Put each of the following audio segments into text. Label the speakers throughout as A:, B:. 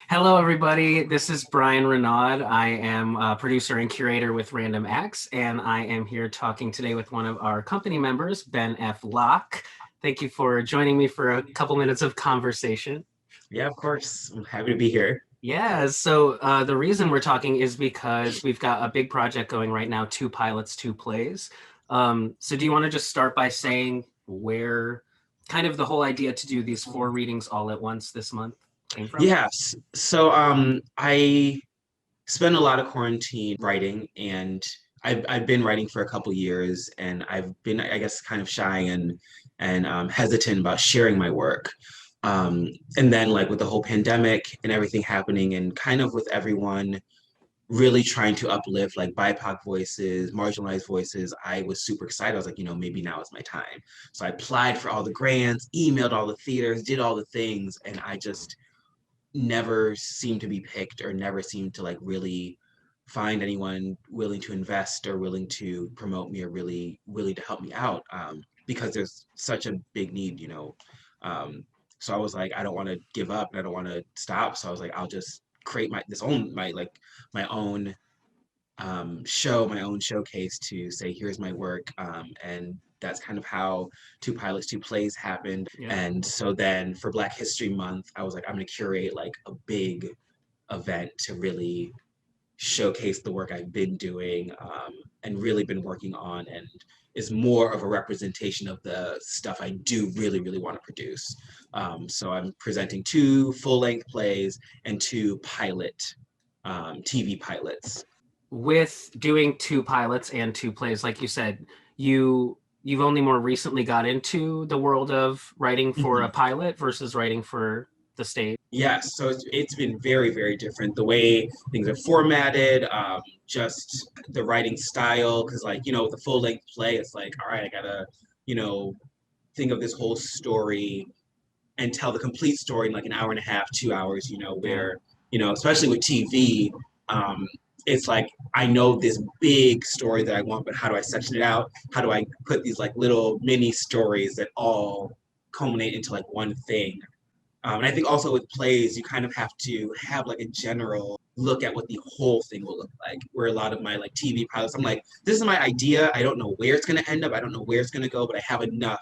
A: Hello, everybody. This is Bryan Renaud. I am a producer and curator with Random X, and I am here talking today with one of our company members, Ben F. Locke. Thank you for joining me for a couple minutes of conversation.
B: Yeah, of course. I'm happy to be here.
A: Yeah, the reason we're talking is because we've got a big project going right now, two pilots, two plays. So do you want to just start by saying where kind of the whole idea to do these four readings all at once this month came from?
B: Yes. I spent a lot of quarantine writing, and I've been writing for a couple years, and I've been, I guess, kind of shy and hesitant about sharing my work. And then like with the whole pandemic and everything happening, and kind of with everyone really trying to uplift like BIPOC voices, marginalized voices, I was super excited. I was like, maybe now is my time. So I applied for all the grants, emailed all the theaters, did all the things, and I just never seemed to be picked or never seemed to like really find anyone willing to invest or willing to promote me or really willing to help me out because there's such a big need. So I was like, I don't want to give up and I don't want to stop. So I was like, I'll just create my own show, my own showcase to say, here's my work. And that's kind of how Two Pilots, Two Plays happened.
A: Yeah.
B: And so then for Black History Month, I was like, I'm going to curate like a big event to really showcase the work I've been doing and really been working on, and is more of a representation of the stuff I do really, really want to produce. So I'm presenting two full length plays and two TV pilots.
A: With doing two pilots and two plays, like you said, you've only more recently got into the world of writing for a
B: Mhm.
A: pilot versus writing for the stage.
B: Yes, so it's been very, very different. The way things are formatted, just the writing style, because like, with a full length play, it's like, all right, I gotta, you know, think of this whole story and tell the complete story in like an hour and a half, 2 hours,
A: Yeah.
B: where, especially with TV, um, it's like I know this big story that I want, but how do I section it out? How do I put these like little mini stories that all culminate into like one thing? And I think also with plays, you kind of have to have like a general look at what the whole thing will look like. Where a lot of my like TV pilots, I'm like, this is my idea. I don't know where it's going to end up. I don't know where it's going to go, but I have enough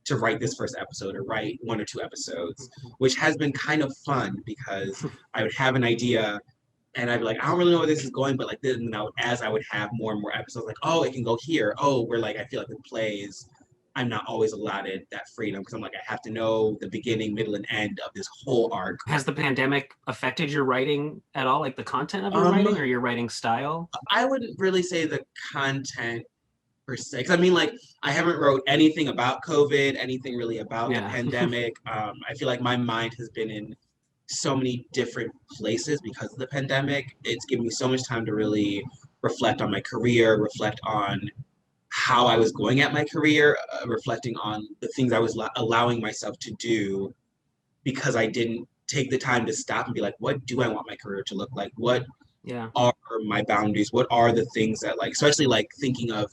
B: to write this first episode or write one or two episodes, which has been kind of fun because I would have an idea and I'd be like, I don't really know where this is going, but like then as I would have more and more episodes, like, oh, it can go here. Oh, we're like, I feel like with plays, I'm not always allotted that freedom because I'm like, I have to know the beginning, middle, and end of this whole arc.
A: Has the pandemic affected your writing at all, like the content of your
B: Um,
A: writing or your writing style?
B: I wouldn't really say the content per se, because I mean, like, I haven't wrote anything about COVID, anything really about the
A: Yeah.
B: pandemic. I feel like my mind has been in so many different places because of the pandemic. It's given me so much time to really reflect on my career, reflect on how I was going at my career, reflecting on the things I was allowing myself to do because I didn't take the time to stop and be like, what do I want my career to look like? What
A: Yeah.
B: are my boundaries? What are the things that like, especially like thinking of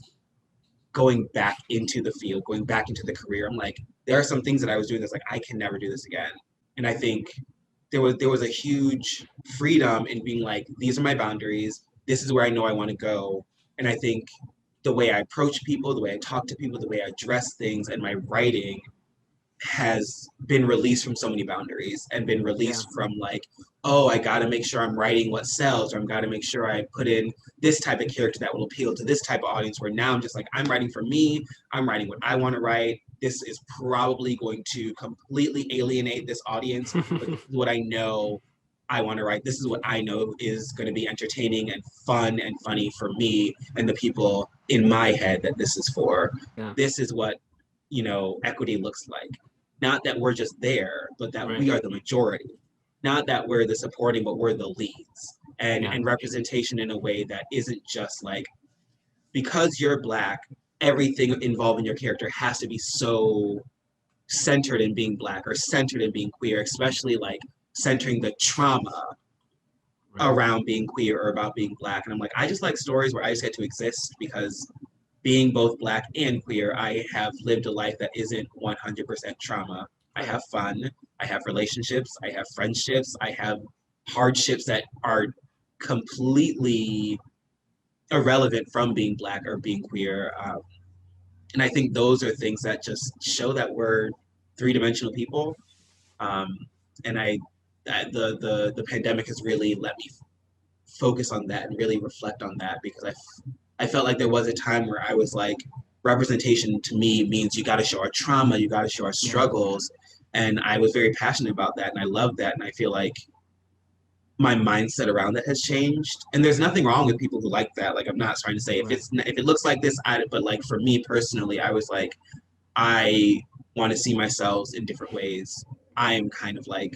B: going back into the field, going back into the career. I'm like, there are some things that I was doing that's like, I can never do this again. And I think there was a huge freedom in being like, these are my boundaries. This is where I know I want to go. And I think the way I approach people, the way I talk to people, the way I address things, and my writing has been released from so many boundaries and been
A: Yeah.
B: released from like, oh, I got to make sure I'm writing what sells, or I've got to make sure I put in this type of character that will appeal to this type of audience. Where now I'm just like, I'm writing for me, I'm writing what I want to write. This is probably going to completely alienate this audience, but this is what I know I want to write. This is what I know is going to be entertaining and fun and funny for me and the people in my head that this is for.
A: Yeah.
B: This is what equity looks like. Not that we're just there, but that
A: Right.
B: we are the majority. Not that we're the supporting, but we're the leads. And
A: Yeah.
B: and representation in a way that isn't just like, because you're black, everything involving your character has to be so centered in being black or centered in being queer, especially like centering the trauma
A: Right.
B: around being queer or about being black. And I'm like, I just like stories where I just get to exist because being both black and queer, I have lived a life that isn't 100% trauma. I
A: Right.
B: have fun. I have relationships. I have friendships. I have hardships that are completely irrelevant from being Black or being queer. And I think those are things that just show that we're three-dimensional people. Um, and the pandemic has really let me focus on that and really reflect on that, because I felt like there was a time where I was like, representation to me means you got to show our trauma, you got to show our struggles. And I was very passionate about that, and I love that. And I feel like my mindset around that has changed. And there's nothing wrong with people who like that. Like, I'm not trying to say if it looks like this, but like for me personally, I was like, I want to see myself in different ways. I'm kind of like,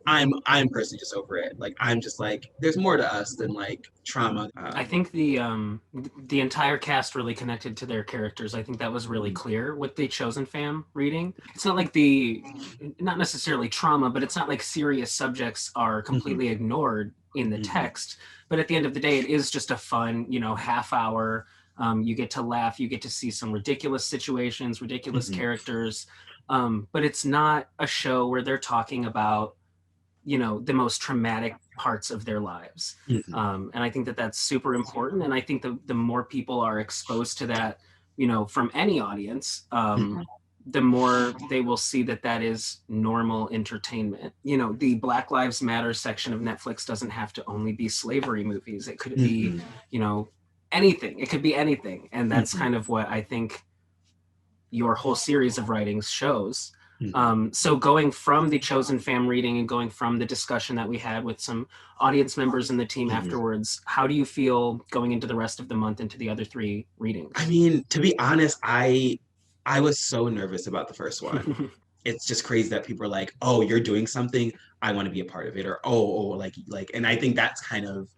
B: I'm personally just over it. Like, I'm just like, there's more to us than like trauma.
A: I think the entire cast really connected to their characters. I think that was really clear with the Chosen Fam reading. It's not like not necessarily trauma, but it's not like serious subjects are completely ignored in the text. But at the end of the day, it is just a fun, half hour. You get to laugh, you get to see some ridiculous situations, ridiculous characters. But it's not a show where they're talking about the most traumatic parts of their lives. And I think that that's super important. And I think the more people are exposed to that, from any audience, the more they will see that that is normal entertainment. The Black Lives Matter section of Netflix doesn't have to only be slavery movies. It could be, anything. It could be anything. And that's kind of what I think your whole series of writings shows. So going from the Chosen Fam reading and going from the discussion that we had with some audience members in the team afterwards, how do you feel going into the rest of the month, into the other 3 readings?
B: I mean, to be honest, I was so nervous about the first one. It's just crazy that people are like, "Oh, you're doing something. I want to be a part of it," or like," and I think that's kind of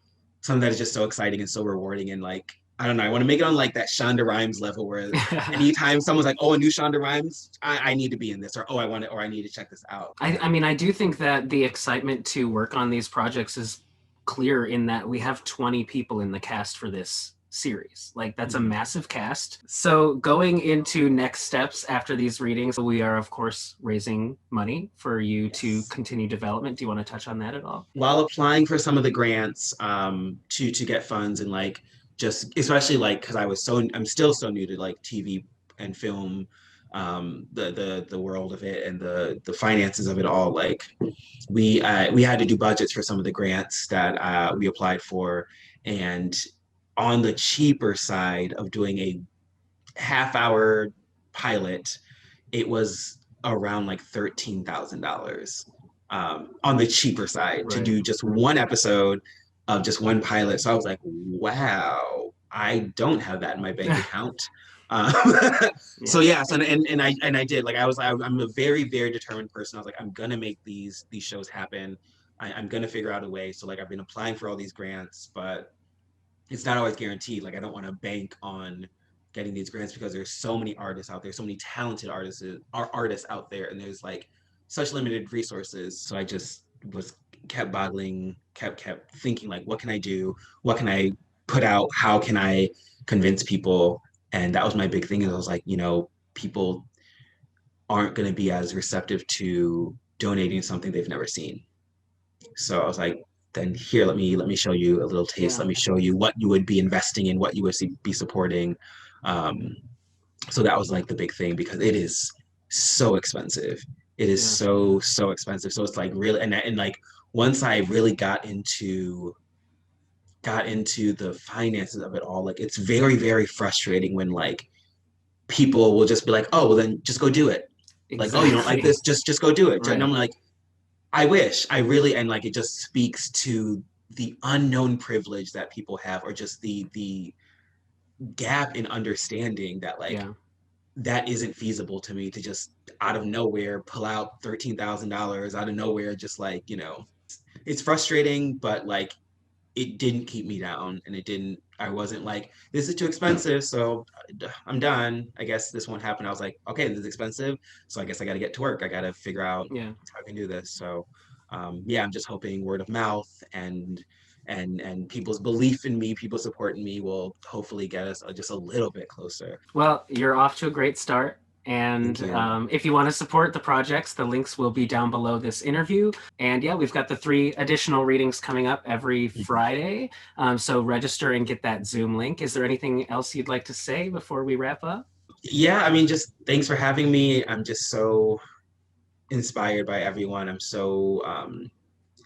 B: something that is just so exciting and so rewarding. And like, I don't know, I want to make it on like that Shonda Rhimes level where anytime someone's like, "Oh, a new Shonda Rhimes, I need to be in this," or "Oh, I want it," or "I need to check this out."
A: I mean, I do think that the excitement to work on these projects is clear in that we have 20 people in the cast for this series. Like, that's a massive cast. So going into next steps after these readings, we are of course raising money for you to continue development. Do you want to touch on that at all?
B: While applying for some of the grants to get funds, and like, just especially like, because I'm still so new to like TV and film, the world of it and the finances of it all. Like, we had to do budgets for some of the grants that we applied for, and on the cheaper side of doing a half-hour pilot, it was around like $13,000, on the cheaper side to do just one episode of just one pilot. So I was like, wow, I don't have that in my bank account. So yes, and I did. Like, I'm a very, very determined person. I was like, I'm gonna make these shows happen. I'm gonna figure out a way. So like, I've been applying for all these grants, but it's not always guaranteed. Like, I don't want to bank on getting these grants, because there's so many artists out there, so many talented artists out there, and there's like such limited resources. So I just kept boggling, kept thinking like, what can I do? What can I put out? How can I convince people? And that was my big thing. Is I was like, people aren't going to be as receptive to donating something they've never seen. So I was like, then here, let me show you a little taste. Let me show you what you would be investing in, what you would be supporting. So that was like the big thing, because it is so expensive. It is so expensive. So it's like really, and like, once I really got into the finances of it all, like, it's very, very frustrating when like people will just be like, "Oh, well then just go do it." Like, "Oh, you don't like this? Just go do it." Right. And I'm like, I wish, I really, and like, it just speaks to the unknown privilege that people have, or just the gap in understanding that like, that isn't feasible to me, to just out of nowhere pull out $13,000 out of nowhere. Just like, it's frustrating, but like, it didn't keep me down, and I wasn't like, this is too expensive, so I'm done. I guess this won't happen. I was like, okay, this is expensive, so I guess I got to get to work. I got to figure out how I can do this. So, I'm just hoping word of mouth and people's belief in me, people supporting me, will hopefully get us just a little bit closer.
A: Well, you're off to a great start. And
B: Thank you.
A: if you want to support the projects, the links will be down below this interview. And yeah, we've got the 3 additional readings coming up every Friday. So register and get that Zoom link. Is there anything else you'd like to say before we wrap up?
B: Yeah, I mean, just thanks for having me. I'm just so inspired by everyone. I'm so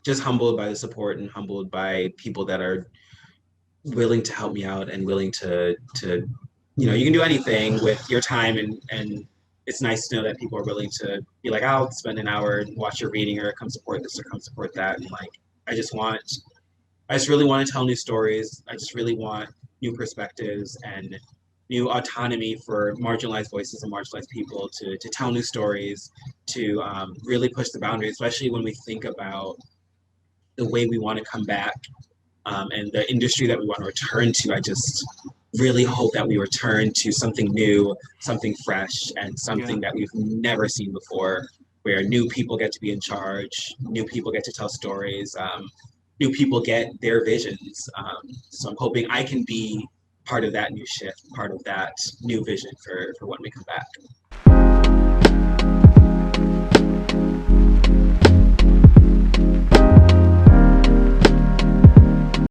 B: just humbled by the support and humbled by people that are willing to help me out and willing to you can do anything with your time, and it's nice to know that people are willing to be like, I'll spend an hour and watch your reading or come support this or come support that. And like I just really want to tell new stories. I just really want new perspectives and new autonomy for marginalized voices and marginalized people to tell new stories, to really push the boundaries, especially when we think about the way we want to come back, and the industry that we want to return to. I just really hope that we return to something new, something fresh, and something that we've never seen before, where new people get to be in charge, new people get to tell stories, new people get their visions. So I'm hoping I can be part of that new shift, part of that new vision for when we come back.